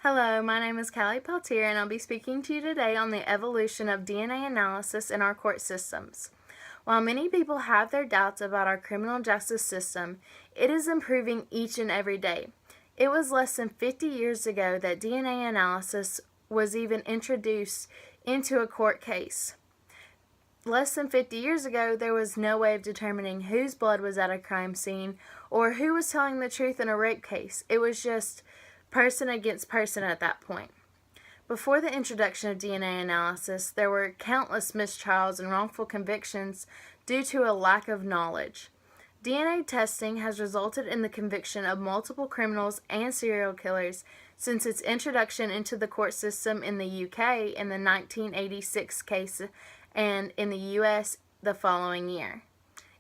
Hello, my name is Callie Peltier, and I'll be speaking to you today on the evolution of DNA analysis in our court systems. While many people have their doubts about our criminal justice system, it is improving each and every day. It was less than 50 years ago that DNA analysis was even introduced into a court case. Less than 50 years ago, there was no way of determining whose blood was at a crime scene or who was telling the truth in a rape case. It was just person against person at that point. Before the introduction of DNA analysis, there were countless mistrials and wrongful convictions due to a lack of knowledge. DNA testing has resulted in the conviction of multiple criminals and serial killers since its introduction into the court system in the UK in the 1986 case and in the US the following year.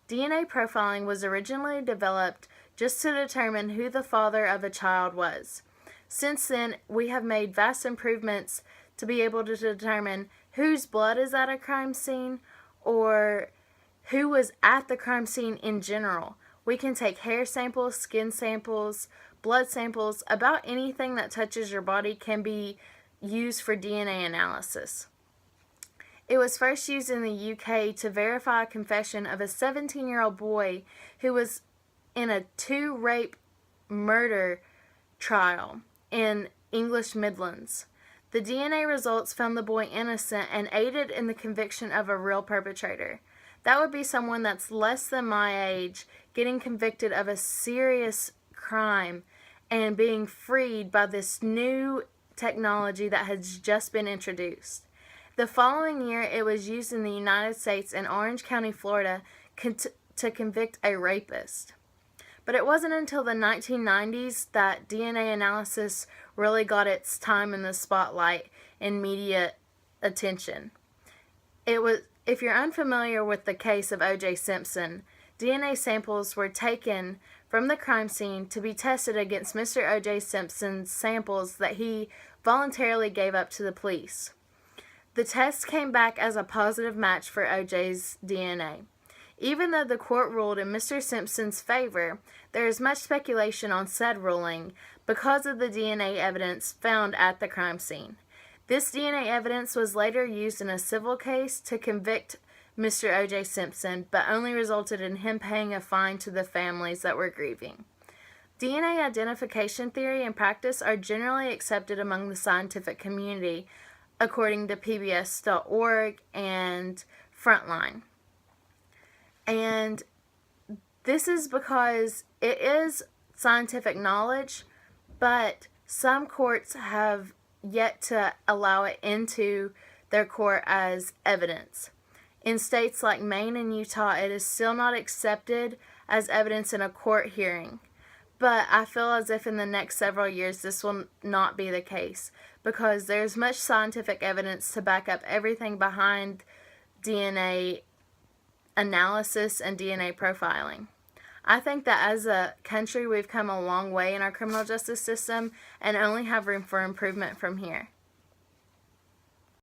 DNA profiling was originally developed just to determine who the father of a child was. Since then, we have made vast improvements to be able to determine whose blood is at a crime scene or who was at the crime scene in general. We can take hair samples, skin samples, blood samples. About anything that touches your body can be used for DNA analysis. It was first used in the UK to verify a confession of a 17-year-old boy who was in a 2-rape murder trial in English Midlands. The DNA results found the boy innocent and aided in the conviction of a real perpetrator. That would be someone that's less than my age getting convicted of a serious crime and being freed by this new technology that has just been introduced. The following year, it was used in the United States in Orange County, Florida, to convict a rapist. But it wasn't until the 1990s that DNA analysis really got its time in the spotlight and media attention. If you're unfamiliar with the case of O.J. Simpson, DNA samples were taken from the crime scene to be tested against Mr. O.J. Simpson's samples that he voluntarily gave up to the police. The test came back as a positive match for O.J.'s DNA. Even though the court ruled in Mr. Simpson's favor, there is much speculation on said ruling because of the DNA evidence found at the crime scene. This DNA evidence was later used in a civil case to convict Mr. O.J. Simpson, but only resulted in him paying a fine to the families that were grieving. DNA identification theory and practice are generally accepted among the scientific community, according to PBS.org and Frontline. And this is because it is scientific knowledge, but some courts have yet to allow it into their court as evidence. In states like Maine and Utah, it is still not accepted as evidence in a court hearing. But I feel as if in the next several years this will not be the case because there's much scientific evidence to back up everything behind DNA analysis and DNA profiling. I think that as a country we've come a long way in our criminal justice system and only have room for improvement from here.